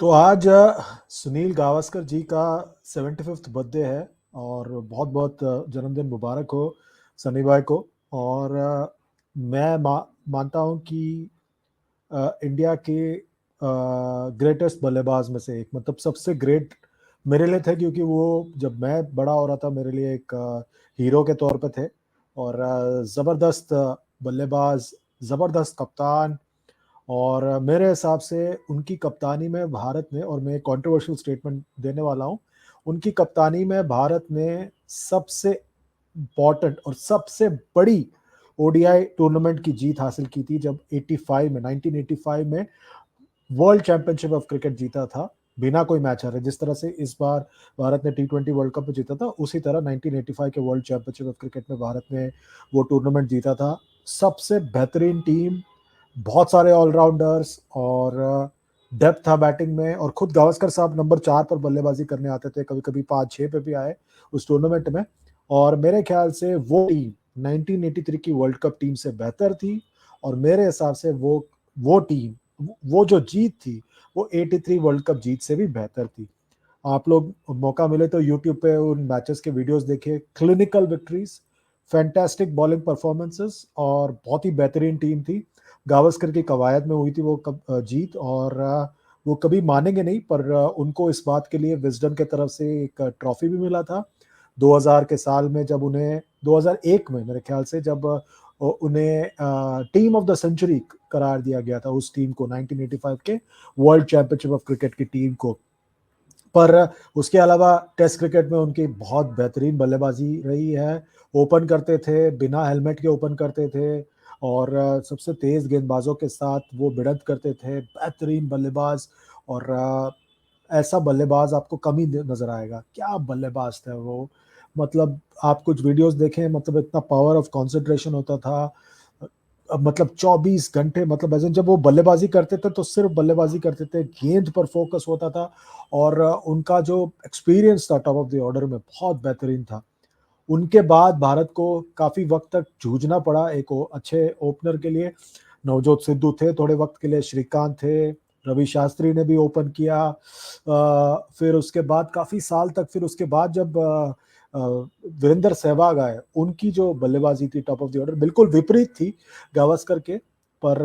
तो आज सुनील गावस्कर जी का 75th बर्थडे है। और बहुत बहुत जन्मदिन मुबारक हो सनी भाई को। और मैं मानता हूँ कि इंडिया के ग्रेटेस्ट बल्लेबाज में से एक, मतलब सबसे ग्रेट मेरे लिए थे, क्योंकि वो जब मैं बड़ा हो रहा था मेरे लिए एक हीरो के तौर पे थे। और ज़बरदस्त बल्लेबाज, ज़बरदस्त कप्तान। और मेरे हिसाब से उनकी कप्तानी में भारत ने, और मैं कंट्रोवर्शियल स्टेटमेंट देने वाला हूं, उनकी कप्तानी में भारत ने सबसे इम्पोर्टेंट और सबसे बड़ी ओडीआई टूर्नामेंट की जीत हासिल की थी, जब 1985 में वर्ल्ड चैंपियनशिप ऑफ क्रिकेट जीता था बिना कोई मैच हारे। जिस तरह से इस बार भारत ने टी20 वर्ल्ड कप में जीता था, उसी तरह 1985 के वर्ल्ड चैंपियनशिप ऑफ क्रिकेट में भारत ने वो टूर्नामेंट जीता था। सबसे बेहतरीन टीम, बहुत सारे ऑलराउंडर्स, और डेप्थ था बैटिंग में। और खुद गावस्कर साहब नंबर 4 पर बल्लेबाजी करने आते थे, कभी कभी 5-6 पे भी आए उस टूर्नामेंट में। और मेरे ख्याल से वो टीम 1983 की वर्ल्ड कप टीम से बेहतर थी। और मेरे हिसाब से वो टीम, वो जो जीत थी, वो 83 वर्ल्ड कप जीत से भी बेहतर थी। आप लोग मौका मिले तो यूट्यूब पे उन मैचेस के वीडियोस देखिए। Clinical victories, fantastic bowling performances, और बहुत ही बेहतरीन टीम थी। गावस्कर की कवायद में हुई थी वो जीत। और वो कभी मानेंगे नहीं, पर उनको इस बात के लिए विजडम के तरफ से एक ट्रॉफी भी मिला था 2000 के साल में, जब उन्हें 2001 में मेरे ख्याल से, जब उन्हें टीम ऑफ द सेंचुरी करार दिया गया था उस टीम को, 1985 के वर्ल्ड चैंपियनशिप ऑफ क्रिकेट की टीम को। पर उसके अलावा टेस्ट क्रिकेट में उनकी बहुत बेहतरीन बल्लेबाजी रही है। ओपन करते थे, बिना हेलमेट के ओपन करते थे, और सबसे तेज गेंदबाजों के साथ वो भिड़ंत करते थे। बेहतरीन बल्लेबाज। और ऐसा बल्लेबाज आपको कम ही नजर आएगा। क्या बल्लेबाज थे वो! मतलब आप कुछ वीडियोस देखें, मतलब इतना पावर ऑफ कंसंट्रेशन होता था। मतलब 24 घंटे, मतलब ऐसे जब वो बल्लेबाजी करते थे तो सिर्फ बल्लेबाजी करते थे, गेंद पर फोकस होता था। और उनका जो एक्सपीरियंस था टॉप ऑफ द ऑर्डर में, बहुत बेहतरीन था। उनके बाद भारत को काफी वक्त तक जूझना पड़ा एक अच्छे ओपनर के लिए। नवजोत सिद्धू थे थोड़े वक्त के लिए, श्रीकांत थे, रवि शास्त्री ने भी ओपन किया। फिर उसके बाद काफी साल तक, फिर उसके बाद जब वीरेंद्र सहवाग आए, उनकी जो बल्लेबाजी थी टॉप ऑफ द ऑर्डर, बिल्कुल विपरीत थी गावस्कर के। पर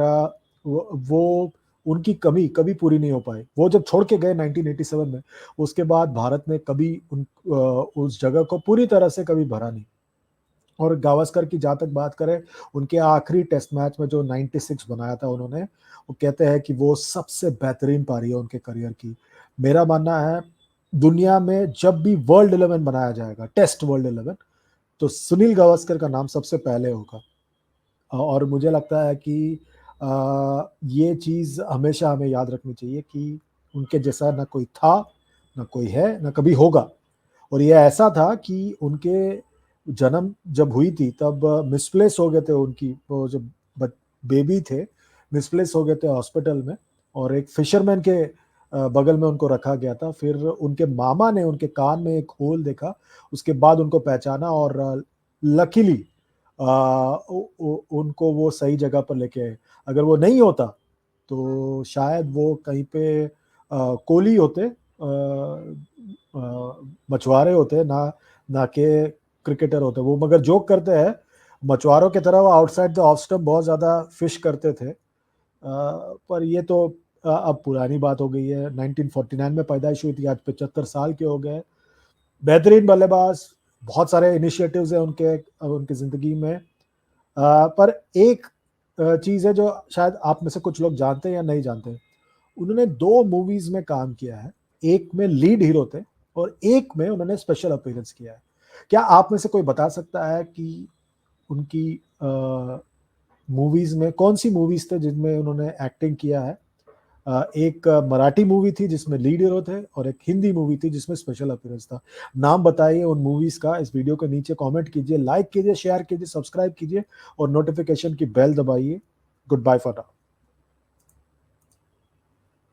वो उनकी कमी कभी पूरी नहीं हो पाई। वो जब छोड़ के गए 1987 में, उसके बाद भारत ने कभी उस जगह को पूरी तरह से कभी भरा नहीं। और गावस्कर की जहाँ तक बात करें, उनके आखिरी टेस्ट मैच में जो 96 बनाया था उन्होंने, वो कहते हैं कि वो सबसे बेहतरीन पारी है उनके करियर की। मेरा मानना है, दुनिया में जब भी वर्ल्ड 11 बनाया जाएगा, टेस्ट वर्ल्ड 11, तो सुनील गावस्कर का नाम सबसे पहले होगा। और मुझे लगता है कि ये चीज़ हमेशा हमें याद रखनी चाहिए कि उनके जैसा ना कोई था, ना कोई है, ना कभी होगा। और ये ऐसा था कि उनके जन्म जब हुई थी तब मिसप्लेस हो गए थे उनकी, वो जब बेबी थे, मिसप्लेस हो गए थे हॉस्पिटल में। और एक फिशरमैन के बगल में उनको रखा गया था। फिर उनके मामा ने उनके कान में एक होल देखा, उसके बाद उनको पहचाना, और लकीली उनको वो सही जगह पर लेके आए। अगर वो नहीं होता तो शायद वो कहीं पे कोली होते, मछुआरे होते, ना कि क्रिकेटर होते वो। मगर जोक करते हैं, मछुआरों की तरह वो आउटसाइड द ऑफ स्टंप बहुत ज़्यादा फिश करते थे। पर ये तो अब पुरानी बात हो गई है। 1949 में पैदाइश हुई थी, आज 75 साल के हो गए। बेहतरीन बल्लेबाज, बहुत सारे इनिशिएटिव्स हैं उनके उनकी ज़िंदगी में। पर एक चीज़ है जो शायद आप में से कुछ लोग जानते हैं या नहीं जानते। उन्होंने 2 मूवीज़ में काम किया है। एक में लीड हीरो थे, और एक में उन्होंने स्पेशल अपीयरेंस किया है। क्या आप में से कोई बता सकता है कि उनकी मूवीज़ में कौन-सी मूवीज़ थे जिनमें उन्होंने एक्टिंग किया है? एक मराठी मूवी थी जिसमें लीड हीरो थे, और एक हिंदी मूवी थी जिसमें स्पेशल अपीयरेंस था। नाम बताइए उन मूवीज़ का। इस वीडियो के नीचे कमेंट कीजिए, लाइक कीजिए, शेयर कीजिए, सब्सक्राइब कीजिए, और नोटिफ़िकेशन की बेल दबाइए। Good bye for now.